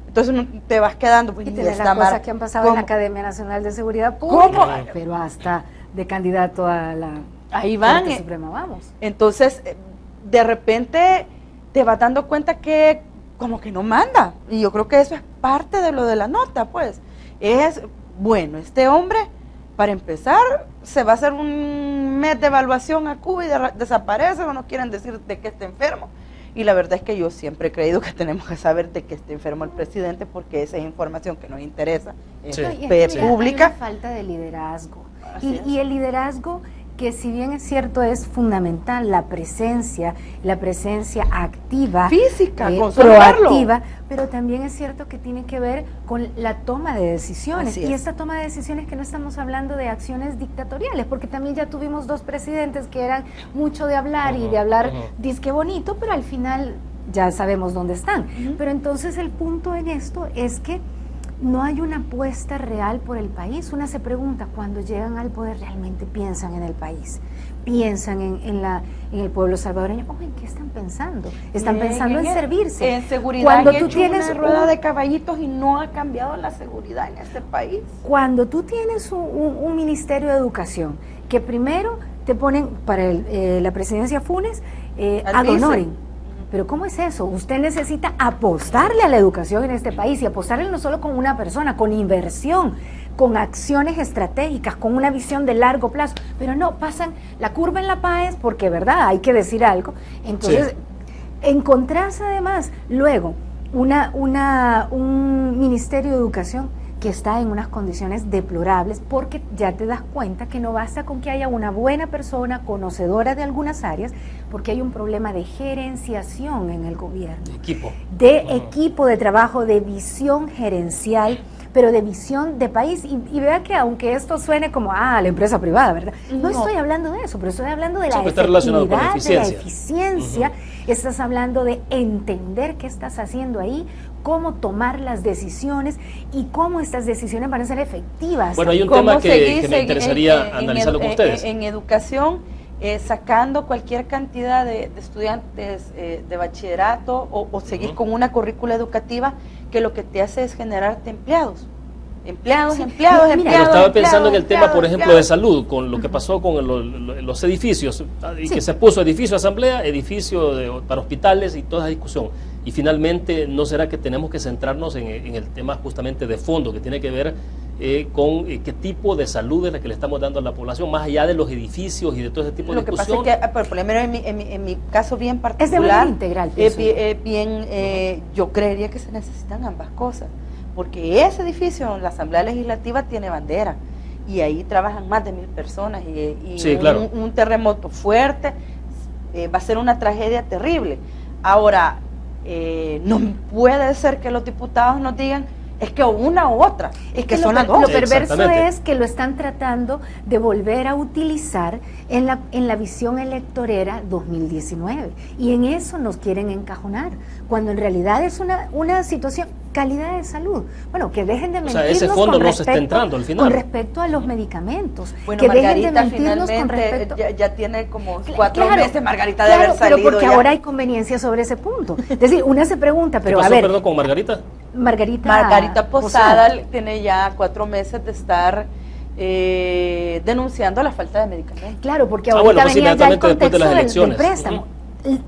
Entonces te vas quedando. Pues, y tenés las cosas que han pasado en la Academia Nacional de Seguridad Pública, pero hasta de candidato a la Corte Suprema, vamos. Entonces, de repente te vas dando cuenta que como que no manda. Y yo creo que eso es parte de lo de la nota, pues. Es, bueno, este hombre, para empezar, se va a hacer un mes de evaluación a Cuba y desaparece, o no quieren decir de que está enfermo. Y la verdad es que yo siempre he creído que tenemos que saber de que esté enfermo el presidente, porque esa es información que nos interesa, es pública. Hay una falta de liderazgo. Y el liderazgo que si bien es cierto es fundamental la presencia activa, física, proactiva, pero también es cierto que tiene que ver con la toma de decisiones, y esta toma de decisiones que no estamos hablando de acciones dictatoriales, porque también ya tuvimos 2 presidentes que eran mucho de hablar y de hablar disque bonito, pero al final ya sabemos dónde están. Pero entonces el punto en esto es que no hay una apuesta real por el país. Una se pregunta, cuando llegan al poder, ¿realmente piensan en el país? ¿Piensan en el pueblo salvadoreño? ¿En qué están pensando? Están pensando en servirse. En seguridad. Cuando tú tienes una rueda de caballitos y no ha cambiado la seguridad en este país. Cuando tú tienes un Ministerio de Educación, que primero te ponen para la presidencia Funes, ad honorem. Pero ¿cómo es eso? Usted necesita apostarle a la educación en este país, y apostarle no solo con una persona, con inversión, con acciones estratégicas, con una visión de largo plazo, pero no, pasan la curva en La Paz, porque verdad, hay que decir algo. Entonces, encontrarse además luego un Ministerio de Educación que está en unas condiciones deplorables, porque ya te das cuenta que no basta con que haya una buena persona conocedora de algunas áreas, porque hay un problema de gerenciación en el gobierno, equipo de trabajo, de visión gerencial, pero de visión de país, y vea que aunque esto suene como la empresa privada, ¿verdad? No estoy hablando de eso, pero estoy hablando de la efectividad, de la eficiencia. Estás hablando de entender qué estás haciendo ahí, cómo tomar las decisiones y cómo estas decisiones van a ser efectivas. Bueno, hay un tema que me interesaría analizarlo con ustedes. En educación, sacando cualquier cantidad de estudiantes de bachillerato o seguir con una currícula educativa que lo que te hace es generarte empleados. Empleados. Estaba pensando en el tema, por ejemplo, de salud, con lo que pasó con los edificios, y que se puso edificio asamblea, edificio para hospitales y toda esa discusión. Y finalmente, ¿no será que tenemos que centrarnos en el tema justamente de fondo, que tiene que ver con qué tipo de salud es la que le estamos dando a la población, más allá de los edificios y de todo ese tipo de discusión? Lo que pasa es que, por lo menos en mi caso bien particular, es de integral, yo creería que se necesitan ambas cosas, porque ese edificio, la Asamblea Legislativa, tiene bandera, y ahí trabajan más de 1000 personas, y sí, claro, un terremoto fuerte va a ser una tragedia terrible. Ahora, no puede ser que los diputados nos digan, es que una u otra, es que son las dos. Lo perverso es que lo están tratando de volver a utilizar en la visión electorera 2019, y en eso nos quieren encajonar, cuando en realidad es una situación, calidad de salud. Bueno, que dejen de mentirnos, ese fondo no se está entrando al final. Con respecto a los medicamentos. Bueno, que Margarita, dejen de mentirnos con respecto. Ya tiene como 4 meses, Margarita, de haber salido. Pero porque ahora hay conveniencia sobre ese punto. Es decir, una se pregunta, pero ¿Qué pasó, a ver. perdón, con Margarita? Margarita Posada tiene ya 4 meses de estar denunciando la falta de medicamentos. Claro, porque ahorita venía ya el contexto del préstamo.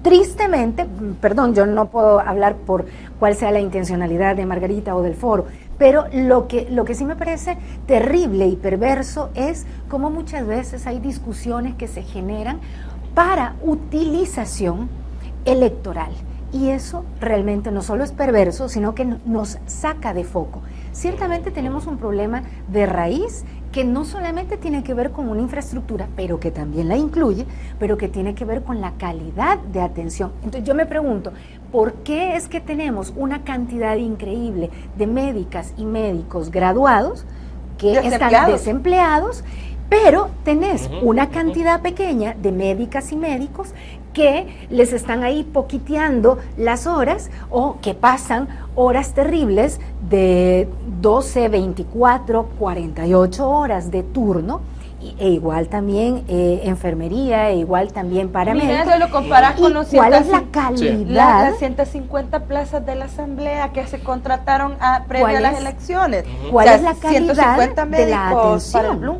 Tristemente, perdón, yo no puedo hablar por cuál sea la intencionalidad de Margarita o del foro, pero lo que sí me parece terrible y perverso es cómo muchas veces hay discusiones que se generan para utilización electoral, y eso realmente no solo es perverso, sino que nos saca de foco. Ciertamente tenemos un problema de raíz que no solamente tiene que ver con una infraestructura, pero que también la incluye, pero que tiene que ver con la calidad de atención. Entonces yo me pregunto, ¿por qué es que tenemos una cantidad increíble de médicas y médicos graduados que están desempleados, pero tenés una cantidad pequeña de médicas y médicos que les están ahí poquiteando las horas, o que pasan horas terribles de 12, 24, 48 horas de turno, e igual también enfermería, e igual también paramédicos? Mira, lo comparas con los ¿cuál es la calidad? Las 150 plazas de la Asamblea que se contrataron previa a las elecciones. ¿Cuál es la calidad de la atención? Para el Blum.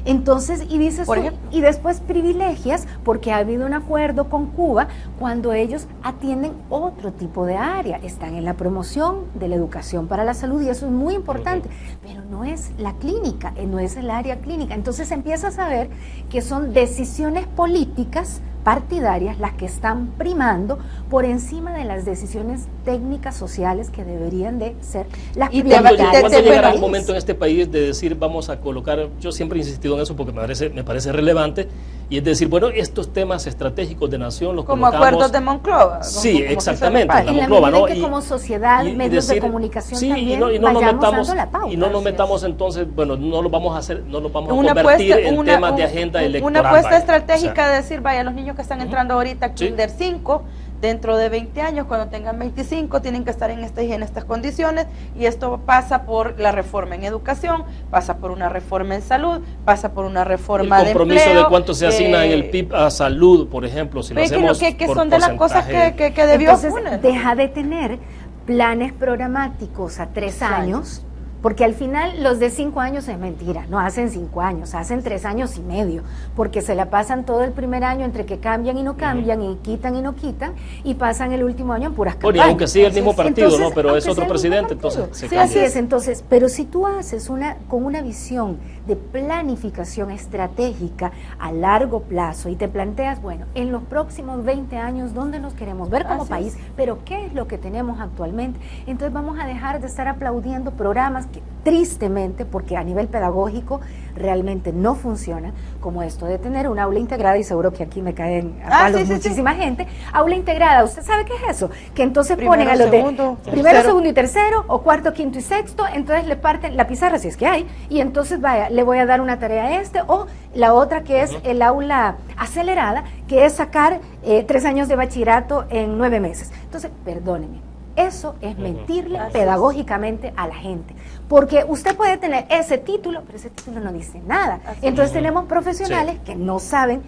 Entonces, y dices tú, y después privilegias, porque ha habido un acuerdo con Cuba, cuando ellos atienden otro tipo de área, están en la promoción de la educación para la salud, y eso es muy importante, pero no es la clínica, no es el área clínica. Entonces empiezas a ver que son decisiones políticas partidarias las que están primando por encima de las decisiones técnicas sociales que deberían de ser las prioritarias. ¿Cuándo llegará el momento en este país de decir vamos a colocar, yo siempre he insistido en eso porque me parece relevante, y es decir, bueno, estos temas estratégicos de nación los como acuerdos de Monclova. Sí, exactamente. En la medida en que como sociedad, medios de comunicación también vayamos dando la pauta. Y no nos metamos entonces, bueno, no lo vamos a hacer, no lo vamos a convertir en temas de agenda electoral. Una apuesta estratégica de decir, vaya, los niños que están entrando ahorita a Kinder 5, dentro de 20 años, cuando tengan 25, tienen que estar en estas condiciones, y esto pasa por la reforma en educación, pasa por una reforma en salud, pasa por una reforma de empleo. El compromiso de cuánto se asigna en el PIB a salud, por ejemplo, si lo hacemos que son de las cosas que debió. Entonces, deja de tener planes programáticos a 3 años, porque al final los de 5 años es mentira, no hacen 5 años, hacen 3 años y medio, porque se la pasan todo el primer año entre que cambian y no cambian, y quitan y no quitan, y pasan el último año en puras campañas. Y aunque siga el mismo partido, entonces, ¿no? Pero es otro presidente, entonces se cambia. Así es, entonces, pero si tú haces con una visión de planificación estratégica a largo plazo y te planteas, bueno, en los próximos 20 años, ¿dónde nos queremos ver como país? Pero ¿qué es lo que tenemos actualmente? Entonces vamos a dejar de estar aplaudiendo programas que tristemente, porque a nivel pedagógico realmente no funcionan, como esto de tener un aula integrada, y seguro que aquí me caen a palos muchísima gente. Aula integrada, ¿usted sabe qué es eso? Que entonces ponen a los de primero, segundo y tercero, o cuarto, quinto y sexto, entonces le parten la pizarra, si es que hay, y entonces vaya, le voy a dar una tarea a o la otra que es el aula acelerada, que es sacar 3 años de bachillerato en 9 meses. Entonces, perdóneme, eso es mentirle pedagógicamente a la gente, porque usted puede tener ese título, pero ese título no dice nada. Entonces tenemos profesionales que no saben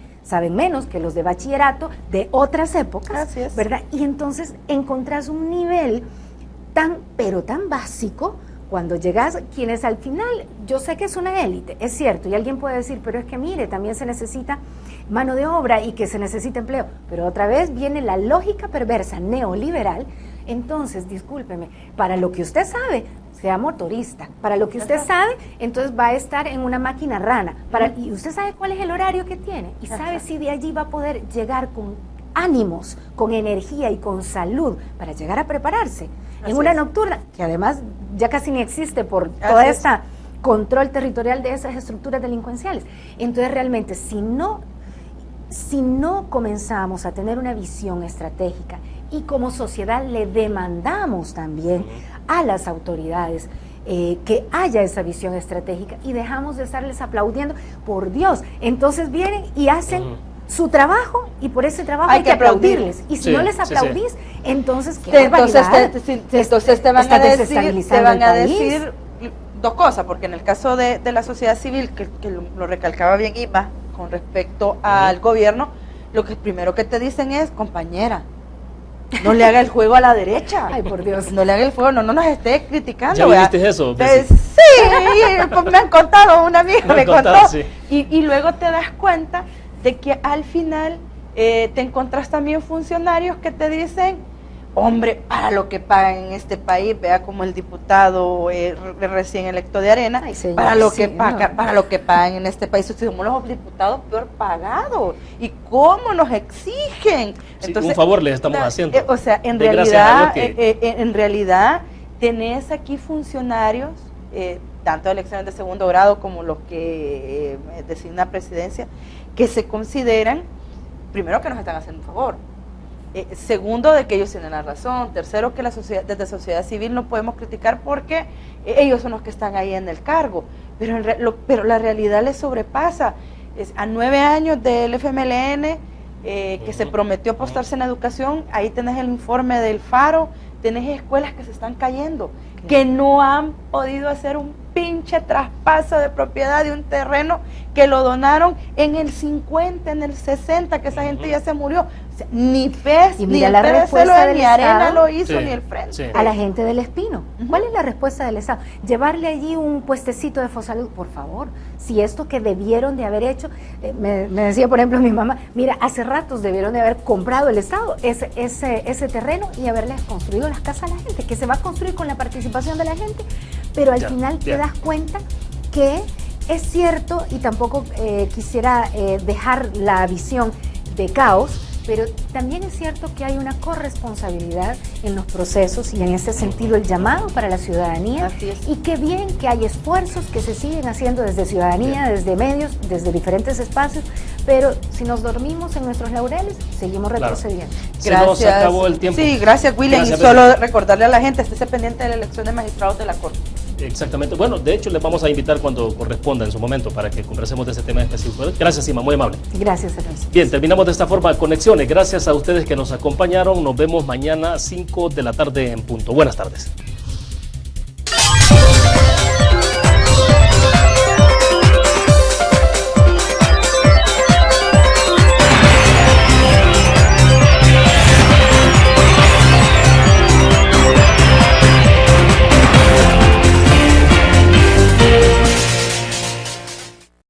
menos que los de bachillerato de otras épocas, ¿verdad? Y entonces encontrás un nivel pero tan básico, cuando llegas, quienes al final, yo sé que es una élite, es cierto, y alguien puede decir, pero es que mire, también se necesita mano de obra y que se necesita empleo, pero otra vez viene la lógica perversa neoliberal. Entonces, discúlpeme, para lo que usted sabe, sea motorista, para lo que usted sabe, entonces va a estar en una máquina rana, y usted sabe cuál es el horario que tiene, y sabe si de allí va a poder llegar con ánimos, con energía y con salud para llegar a prepararse en una nocturna, que además ya casi ni existe por toda esta control territorial de esas estructuras delincuenciales. Entonces realmente si no comenzamos a tener una visión estratégica, y como sociedad le demandamos también a las autoridades que haya esa visión estratégica, y dejamos de estarles aplaudiendo, por Dios, entonces vienen y hacen su trabajo, y por ese trabajo hay que aplaudirles, y si no les aplaudís, entonces entonces te van a decir dos cosas, porque en el caso de la sociedad civil, que lo recalcaba bien Ima con respecto al gobierno, lo que primero que te dicen es, compañera, no le haga el juego a la derecha. Ay, por Dios. No le haga el juego, no nos esté criticando. ¿Ya viste eso? Sí, pues me han contado, una amiga me contó. Y luego te das cuenta de que al final te encontrás también funcionarios que te dicen, hombre, para lo que pagan en este país, vea como el diputado recién electo de Arena, para lo que pagan en este país, somos los diputados peor pagados, y cómo nos exigen. Entonces, un favor les estamos haciendo. O sea, en realidad tenés aquí funcionarios, tanto de elecciones de segundo grado como los que designa presidencia, que se consideran, primero, que nos están haciendo un favor, segundo, de que ellos tienen la razón, tercero, que desde sociedad civil no podemos criticar porque ellos son los que están ahí en el cargo, pero la realidad les sobrepasa. A 9 años del FMLN, que se prometió apostarse en educación, ahí tenés el informe del Faro, tenés escuelas que se están cayendo, que no han podido hacer un pinche traspaso de propiedad de un terreno que lo donaron en el 50, en el 60, que esa gente ya se murió. O sea, ni FES, ni el PDC, ni Arena lo hizo, ni el Frente. A la gente del Espino. ¿Cuál es la respuesta del Estado? Llevarle allí un puestecito de Fosalud, por favor. Si esto que debieron de haber hecho, me decía por ejemplo mi mamá, mira, hace ratos debieron de haber comprado el Estado ese terreno y haberles construido las casas a la gente, que se va a construir con la participación de la gente, pero al final te das cuenta que es cierto, y tampoco quisiera dejar la visión de caos, pero también es cierto que hay una corresponsabilidad en los procesos y en ese sentido el llamado para la ciudadanía. Y qué bien que hay esfuerzos que se siguen haciendo desde ciudadanía, desde medios, desde diferentes espacios, pero si nos dormimos en nuestros laureles, seguimos retrocediendo. Claro. Gracias. Se nos acabó el tiempo. Sí, gracias, William. Gracias, y solo recordarle a la gente, estése pendiente de la elección de magistrados de la Corte. Exactamente. Bueno, de hecho, les vamos a invitar cuando corresponda en su momento para que conversemos de ese tema específico. Gracias, Ima, muy amable. Gracias, Ernesto. Bien, terminamos de esta forma Conexiones. Gracias a ustedes que nos acompañaron. Nos vemos mañana 5 de la tarde en punto. Buenas tardes.